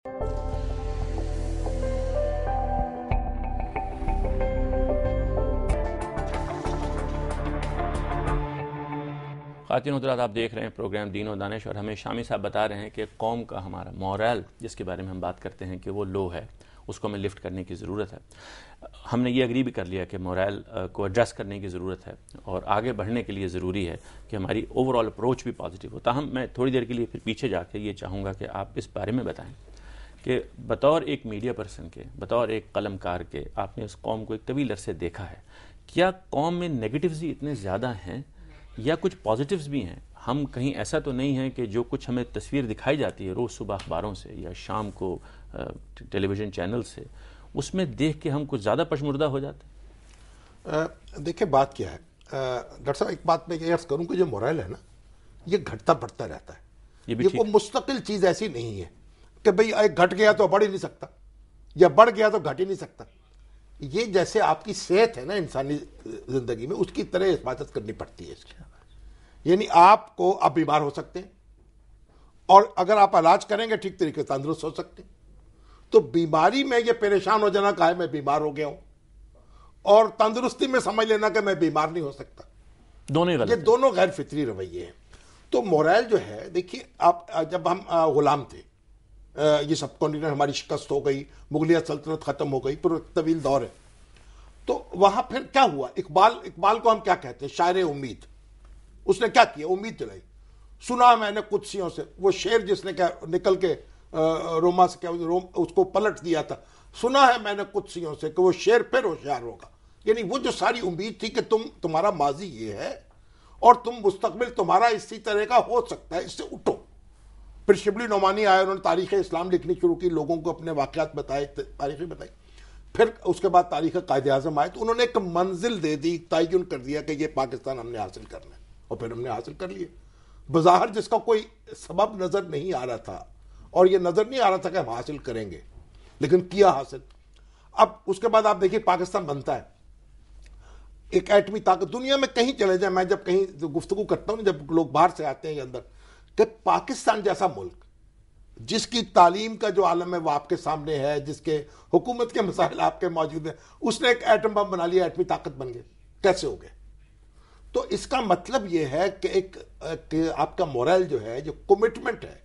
خواتین حضرات، آپ دیکھ رہے ہیں پروگرام دین و دانش، اور ہمیں شامی صاحب بتا رہے ہیں کہ قوم کا ہمارا مورل جس کے بارے میں ہم بات کرتے ہیں کہ وہ لو ہے، اس کو ہمیں لفٹ کرنے کی ضرورت ہے۔ ہم نے یہ اگری بھی کر لیا کہ مورل کو ایڈریس کرنے کی ضرورت ہے اور آگے بڑھنے کے لیے ضروری ہے کہ ہماری اوور آل اپروچ بھی پازیٹیو ہو۔ تاہم میں تھوڑی دیر کے لیے پھر پیچھے جا کے یہ چاہوں گا کہ آپ اس بارے میں بتائیں کہ بطور ایک میڈیا پرسن کے، بطور ایک قلم کار کے، آپ نے اس قوم کو ایک طویل عرصے دیکھا ہے، کیا قوم میں نیگیٹیوز ہی اتنے زیادہ ہیں یا کچھ پازیٹیوز بھی ہیں؟ ہم کہیں ایسا تو نہیں ہے کہ جو کچھ ہمیں تصویر دکھائی جاتی ہے روز صبح اخباروں سے یا شام کو ٹیلی ویژن چینل سے، اس میں دیکھ کے ہم کچھ زیادہ پشمردہ ہو جاتے ہیں؟ دیکھیں بات کیا ہے ڈاکٹر صاحب، ایک بات میں یہ عرض کروں کہ جو مورل ہے نا، یہ گھٹتا بڑھتا رہتا ہے، یہ کوئی مستقل چیز ایسی نہیں ہے کہ بھئی ایک گھٹ گیا تو بڑھ ہی نہیں سکتا یا بڑھ گیا تو گھٹ ہی نہیں سکتا۔ یہ جیسے آپ کی صحت ہے نا انسانی زندگی میں، اس کی طرح حفاظت کرنی پڑتی ہے اس کی۔ یعنی آپ کو آپ بیمار ہو سکتے ہیں، اور اگر آپ علاج کریں گے ٹھیک طریقے سے تندرست ہو سکتے ہیں۔ تو بیماری میں یہ پریشان ہو جانا کہ میں بیمار ہو گیا ہوں، اور تندرستی میں سمجھ لینا کہ میں بیمار نہیں ہو سکتا، یہ دونوں غیر فطری رویے ہیں۔ تو مورل جو ہے، دیکھیے آپ جب ہم غلام تھے، یہ سب کانٹیننٹ ہماری شکست ہو گئی، مغلیہ سلطنت ختم ہو گئی، پھر طویل دور ہے، تو وہاں پھر کیا ہوا؟ اقبال کو ہم کیا کہتے ہیں؟ شاعر امید۔ اس نے کیا کیا؟ امید دلائی۔ سنا میں نے قدسیوں سے، وہ شعر جس نے کیا نکل کے روما سے کیا اس کو پلٹ دیا تھا، سنا ہے میں نے قدسیوں سے کہ وہ شعر پھر ہوشیار ہوگا۔ یعنی وہ جو ساری امید تھی کہ تمہارا ماضی یہ ہے اور تم مستقبل تمہارا اسی طرح کا ہو سکتا ہے، اس سے اٹھو۔ پھر شبلی نعمانی آئے، انہوں نے تاریخ اسلام لکھنی شروع کی، لوگوں کو اپنے واقعات بتائے، تاریخیں بتائی۔ پھر اس کے بعد تاریخ قائد اعظم آئے، تو انہوں نے ایک منزل دے دی، تعین کر دیا کہ یہ پاکستان ہم نے حاصل کرنا ہے، اور پھر ہم نے حاصل کر لیے۔ بظاہر جس کا کوئی سبب نظر نہیں آ رہا تھا، اور یہ نظر نہیں آ رہا تھا کہ ہم حاصل کریں گے، لیکن کیا حاصل۔ اب اس کے بعد آپ دیکھیے پاکستان بنتا ہے ایک ایٹمی طاقت۔ دنیا میں کہیں چلے جائیں، میں جب کہیں گفتگو کرتا ہوں، جب لوگ باہر سے آتے ہیں یا اندر، کہ پاکستان جیسا ملک جس کی تعلیم کا جو عالم ہے وہ آپ کے سامنے ہے، جس کے حکومت کے مسائل آپ کے موجود ہیں، اس نے ایک ایٹم بم بنا لیا، ایٹمی طاقت بن گئے، کیسے ہو گئے؟ تو اس کا مطلب یہ ہے کہ آپ کا مورل جو ہے، جو کمٹمنٹ ہے،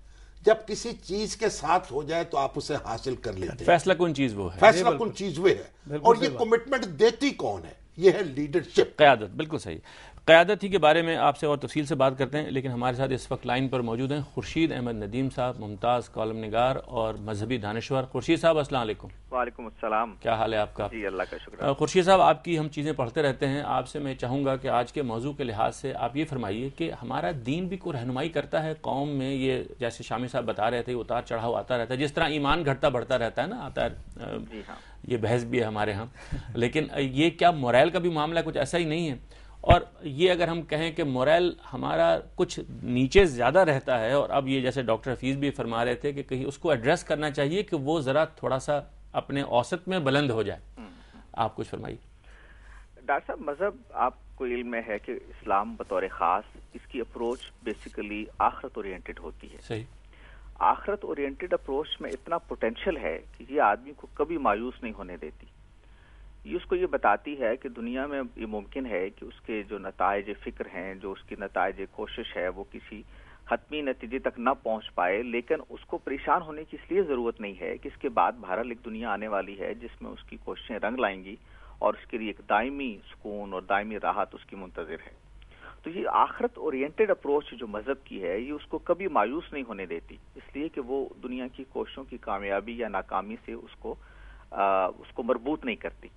جب کسی چیز کے ساتھ ہو جائے تو آپ اسے حاصل کر لیتے ہیں۔ فیصلہ کن چیز وہ ہے، فیصلہ کن چیز وہ ہے، اور یہ کمٹمنٹ دیتی کون ہے؟ یہ ہے لیڈرشپ، قیادت۔ بالکل صحیح، قیادت ہی کے بارے میں آپ سے اور تفصیل سے بات کرتے ہیں، لیکن ہمارے ساتھ اس وقت لائن پر موجود ہیں خورشید احمد ندیم صاحب، ممتاز کالم نگار اور مذہبی دانشور۔ خورشید صاحب السلام علیکم۔ وعلیکم السلام، کیا حال ہے آپ کا؟ جی اللہ کا شکر۔ خورشید صاحب، آپ کی ہم چیزیں پڑھتے رہتے ہیں، آپ سے میں چاہوں گا کہ آج کے موضوع کے لحاظ سے آپ یہ فرمائیے کہ ہمارا دین بھی کوئی رہنمائی کرتا ہے قوم میں؟ یہ جیسے شامی صاحب بتا رہے تھے، اتار چڑھاؤ آتا رہتا ہے، جس طرح ایمان گھٹتا بڑھتا رہتا ہے نا، آتا ہے، جی ہاں، یہ بحث بھی ہے ہمارے ہاں، لیکن یہ کیا مورل کا بھی معاملہ کچھ ایسا ہی نہیں ہے؟ اور یہ اگر ہم کہیں کہ مورل ہمارا کچھ نیچے زیادہ رہتا ہے، اور اب یہ جیسے ڈاکٹر حفیظ بھی فرما رہے تھے کہ کہیں اس کو ایڈریس کرنا چاہیے کہ وہ ذرا تھوڑا سا اپنے اوسط میں بلند ہو جائے، آپ کچھ فرمائیے۔ ڈاکٹر صاحب، مذہب آپ کو علم میں ہے کہ اسلام بطور خاص اس کی اپروچ بیسیکلی آخرت اورینٹڈ ہوتی ہے۔ صحیح۔ آخرت اورینٹڈ اپروچ میں اتنا پوٹینشیل ہے کہ یہ آدمی کو کبھی مایوس نہیں ہونے دیتی۔ یہ اس کو یہ بتاتی ہے کہ دنیا میں یہ ممکن ہے کہ اس کے جو نتائج فکر ہیں، جو اس کی نتائج کوشش ہے، وہ کسی حتمی نتیجے تک نہ پہنچ پائے، لیکن اس کو پریشان ہونے کی اس لیے ضرورت نہیں ہے کہ اس کے بعد بہرحال ایک دنیا آنے والی ہے جس میں اس کی کوششیں رنگ لائیں گی، اور اس کے لیے ایک دائمی سکون اور دائمی راحت اس کی منتظر ہے۔ تو یہ آخرت اورینٹڈ اپروچ جو مذہب کی ہے، یہ اس کو کبھی مایوس نہیں ہونے دیتی، اس لیے کہ وہ دنیا کی کوششوں کی کامیابی یا ناکامی سے اس کو مربوط نہیں کرتی۔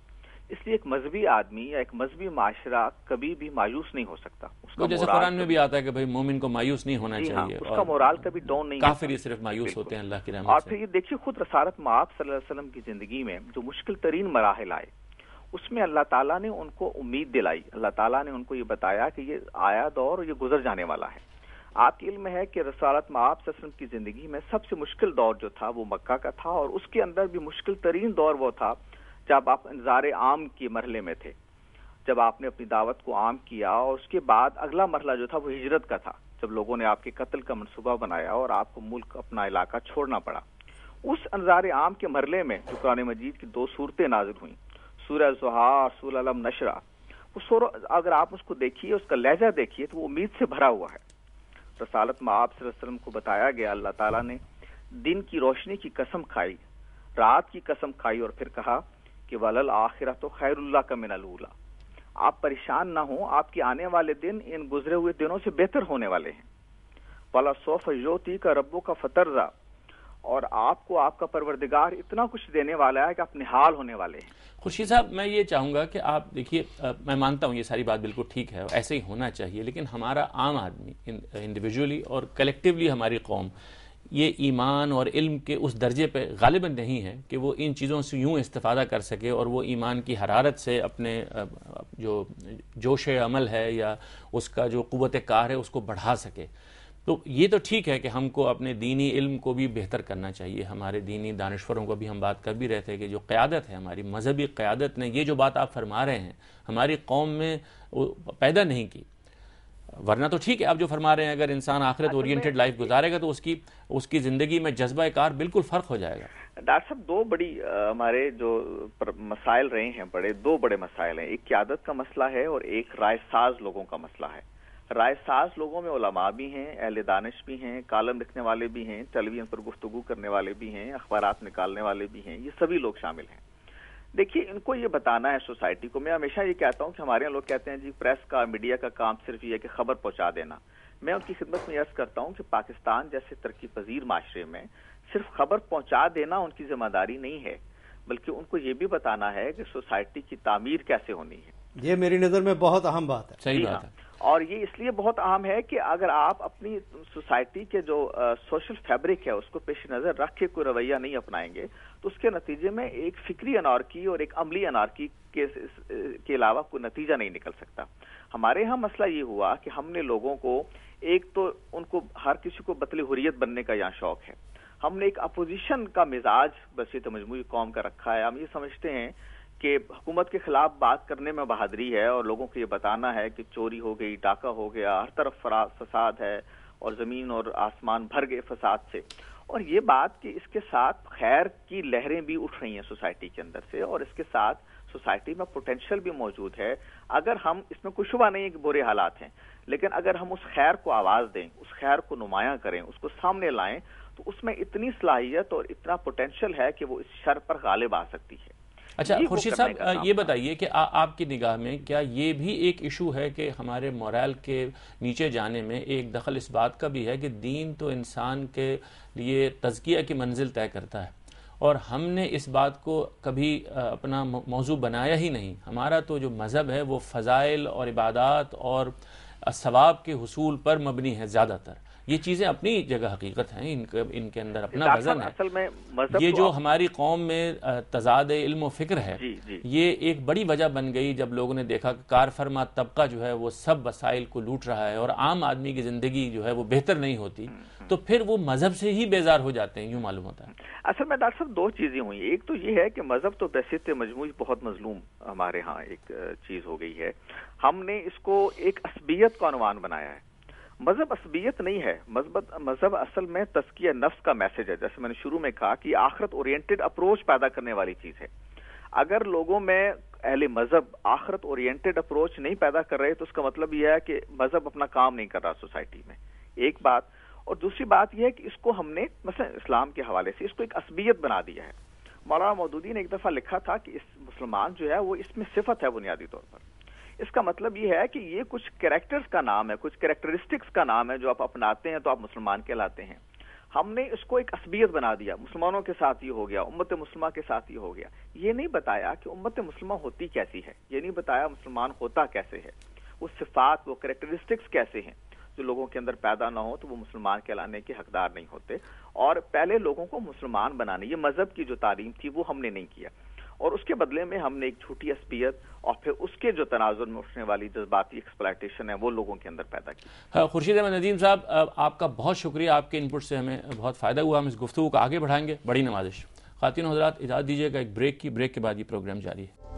اس لیے ایک مذہبی آدمی یا ایک مذہبی معاشرہ کبھی بھی مایوس نہیں ہو سکتا۔ جیسے قرآن میں بھی آتا ہے کہ بھئی مومن کو مایوس نہیں ہونا چاہیے، اس کا مورال کبھی ڈاؤن نہیں، کافر ہی صرف مایوس ہوتے ہیں اللہ کی رحمت سے۔ اور پھر یہ دیکھیے خود رسالت مآب صلی اللہ علیہ وسلم کی زندگی میں جو مشکل ترین مراحل آئے، اس میں اللہ تعالیٰ نے ان کو امید دلائی، اللہ تعالیٰ نے ان کو یہ بتایا کہ یہ آیا دور اور یہ گزر جانے والا ہے۔ آپ کے علم میں ہے کہ رسالت مآب صلی اللہ علیہ وسلم کی زندگی میں سب سے مشکل دور جو تھا وہ مکہ کا تھا، اور اس کے اندر بھی مشکل ترین دور وہ تھا جب آپ انذار عام کے مرحلے میں تھے، جب آپ نے اپنی دعوت کو عام کیا، اور اس کے بعد اگلا مرحلہ جو تھا وہ ہجرت کا تھا، جب لوگوں نے آپ کے قتل کا منصوبہ بنایا اور آپ کو ملک اپنا علاقہ چھوڑنا پڑا۔ اس انظار عام کے مرحلے میں جو قرآن مجید کی 2 صورتیں نازل ہوئیں، سورہ ضحیٰ اور سورہ الم نشرہ، اگر آپ اس کو دیکھیے، اس کا لہجہ دیکھیے تو وہ امید سے بھرا ہوا ہے۔ رسالت میں آپ صلی اللہ علیہ وسلم کو بتایا گیا اللہ تعالیٰ نے دن کی روشنی کی قسم کھائی، رات کی قسم کھائی، اور پھر کہا کہ وَلَلْآخِرَةُ خَيْرٌ لَكَ مِنَ الْأُولَىٰ، آپ پریشان نہ ہوں، آپ کے آنے والے دن ان گزرے ہوئے دنوں سے بہتر ہونے والے ہیں۔ وَلَسَوْفَ يُعْطِيكَ رَبُّكَ فَتَرْضَىٰ، اور آپ کو آپ کا پروردگار اتنا کچھ دینے والا ہے کہ آپ نہال ہونے والے ہیں۔ خورشید صاحب، میں یہ چاہوں گا کہ آپ دیکھیے، میں مانتا ہوں یہ ساری بات بالکل ٹھیک ہے، ایسے ہی ہونا چاہیے، لیکن ہمارا عام آدمی انڈیویجولی اور کلیکٹیولی ہماری قوم یہ ایمان اور علم کے اس درجے پہ غالباً نہیں ہے کہ وہ ان چیزوں سے یوں استفادہ کر سکے اور وہ ایمان کی حرارت سے اپنے جو جوش عمل ہے یا اس کا جو قوت کار ہے اس کو بڑھا سکے۔ تو یہ تو ٹھیک ہے کہ ہم کو اپنے دینی علم کو بھی بہتر کرنا چاہیے، ہمارے دینی دانشوروں کو بھی ہم بات کر بھی رہے تھے کہ جو قیادت ہے ہماری مذہبی قیادت نے یہ جو بات آپ فرما رہے ہیں ہماری قوم میں پیدا نہیں کی، ورنہ تو ٹھیک ہے آپ جو فرما رہے ہیں اگر انسان آخرت اورینٹڈ لائف گزارے گا تو اس کی زندگی میں جذبہ کار بالکل فرق ہو جائے گا۔ ڈاکٹر صاحب، 2 بڑی ہمارے جو مسائل رہے ہیں، 2 بڑے مسائل ہیں، ایک قیادت کا مسئلہ ہے اور ایک رائے ساز لوگوں کا مسئلہ ہے۔ رائے ساز لوگوں میں علماء بھی ہیں، اہل دانش بھی ہیں، کالم لکھنے والے بھی ہیں، ٹیلی ویژن پر گفتگو کرنے والے بھی ہیں، اخبارات نکالنے والے بھی ہیں، یہ سبھی لوگ شامل ہیں۔ دیکھیے، ان کو یہ بتانا ہے سوسائٹی کو، میں ہمیشہ یہ کہتا ہوں کہ ہمارے یہاں لوگ کہتے ہیں جی پریس کا، میڈیا کا کام صرف یہ ہے کہ خبر پہنچا دینا۔ میں ان کی خدمت میں عرض کرتا ہوں کہ پاکستان جیسے ترقی پذیر معاشرے میں صرف خبر پہنچا دینا ان کی ذمہ داری نہیں ہے، بلکہ ان کو یہ بھی بتانا ہے کہ سوسائٹی کی تعمیر کیسے ہونی ہے۔ یہ میری نظر میں بہت اہم بات ہے۔ صحیح بات ہے، اور یہ اس لیے بہت اہم ہے کہ اگر آپ اپنی سوسائٹی کے جو سوشل فیبرک ہے اس کو پیش نظر رکھ کے کوئی رویہ نہیں اپنائیں گے تو اس کے نتیجے میں ایک فکری انارکی اور ایک عملی انارکی کے علاوہ کوئی نتیجہ نہیں نکل سکتا۔ ہمارے ہاں مسئلہ یہ ہوا کہ ہم نے لوگوں کو، ایک تو ان کو ہر کسی کو بطل حریت بننے کا یہاں شوق ہے، ہم نے ایک اپوزیشن کا مزاج بصیرت مجموعی قوم کا رکھا ہے۔ ہم یہ سمجھتے ہیں کہ حکومت کے خلاف بات کرنے میں بہادری ہے اور لوگوں کو یہ بتانا ہے کہ چوری ہو گئی، ڈاکہ ہو گیا، ہر طرف فساد ہے اور زمین اور آسمان بھر گئے فساد سے، اور یہ بات کہ اس کے ساتھ خیر کی لہریں بھی اٹھ رہی ہیں سوسائٹی کے اندر سے، اور اس کے ساتھ سوسائٹی میں پوٹینشیل بھی موجود ہے۔ اگر ہم، اس میں کوئی شبہ نہیں ہے کہ برے حالات ہیں، لیکن اگر ہم اس خیر کو آواز دیں، اس خیر کو نمایاں کریں، اس کو سامنے لائیں، تو اس میں اتنی صلاحیت اور اتنا پوٹینشیل ہے کہ وہ اس شر پر غالب آ سکتی ہے۔ اچھا خورشید صاحب، یہ بتائیے کہ آپ کی نگاہ میں کیا یہ بھی ایک ایشو ہے کہ ہمارے مورال کے نیچے جانے میں ایک دخل اس بات کا بھی ہے کہ دین تو انسان کے لیے تزکیہ کی منزل طے کرتا ہے اور ہم نے اس بات کو کبھی اپنا موضوع بنایا ہی نہیں؟ ہمارا تو جو مذہب ہے وہ فضائل اور عبادات اور ثواب کے حصول پر مبنی ہے زیادہ تر۔ یہ چیزیں اپنی جگہ حقیقت ہیں، ان کے اندر اپنا وزن ہے۔ اصل میں یہ جو ہماری قوم میں تضاد علم و فکر ہے، یہ ایک بڑی وجہ بن گئی جب لوگوں نے دیکھا کہ کار فرما طبقہ جو ہے وہ سب وسائل کو لوٹ رہا ہے اور عام آدمی کی زندگی جو ہے وہ بہتر نہیں ہوتی، تو پھر وہ مذہب سے ہی بیزار ہو جاتے ہیں، یوں معلوم ہوتا ہے۔ اصل میں ڈاکٹر صاحب 2 چیزیں ہوئی، ایک تو یہ ہے کہ مذہب تو بحثیت مجموعی بہت مظلوم ہمارے ہاں ایک چیز ہو گئی ہے، ہم نے اس کو ایک عصبیت کا عنوان بنایا ہے۔ مذہب عصبیت نہیں ہے، مذہب اصل میں تزکیہ نفس کا میسج ہے، جیسے میں نے شروع میں کہا کہ آخرت اورینٹڈ اپروچ پیدا کرنے والی چیز ہے۔ اگر لوگوں میں اہل مذہب آخرت اورینٹڈ اپروچ نہیں پیدا کر رہے تو اس کا مطلب یہ ہے کہ مذہب اپنا کام نہیں کر رہا سوسائٹی میں، ایک بات۔ اور دوسری بات یہ ہے کہ اس کو ہم نے مثلا اسلام کے حوالے سے اس کو ایک عصبیت بنا دیا ہے۔ مولانا مودودی نے ایک دفعہ لکھا تھا کہ اس مسلمان جو ہے وہ اس میں صفت ہے بنیادی طور پر۔ اس کا مطلب یہ ہے کہ یہ کچھ کریکٹرز کا نام ہے، کچھ کریکٹرسٹکس کا نام ہے جو آپ اپناتے ہیں تو آپ مسلمان کہلاتے ہیں۔ ہم نے اس کو ایک عصبیت بنا دیا، مسلمانوں کے ساتھ یہ ہو گیا، امت مسلمہ کے ساتھ یہ ہو گیا۔ یہ نہیں بتایا کہ امت مسلمہ ہوتی کیسی ہے، یہ نہیں بتایا مسلمان ہوتا کیسے ہے، وہ صفات، وہ کریکٹرسٹکس کیسے ہیں جو لوگوں کے اندر پیدا نہ ہو تو وہ مسلمان کہلانے کے حقدار نہیں ہوتے۔ اور پہلے لوگوں کو مسلمان بنانے، یہ مذہب کی جو تعلیم تھی وہ ہم نے نہیں کیا، اور اس کے بدلے میں ہم نے ایک جھوٹی عصبیت اور پھر اس کے جو تناظر میں اٹھنے والی جذباتی ایکسپلائٹیشن ہے وہ لوگوں کے اندر پیدا کی۔ خورشید احمد ندیم صاحب، آپ کا بہت شکریہ، آپ کے انپٹ سے ہمیں بہت فائدہ ہوا، ہم اس گفتگو کو آگے بڑھائیں گے، بڑی نوازش۔ خواتین و حضرات، اجازت دیجیے گا ایک بریک کی، بریک کے بعد یہ پروگرام جاری ہے۔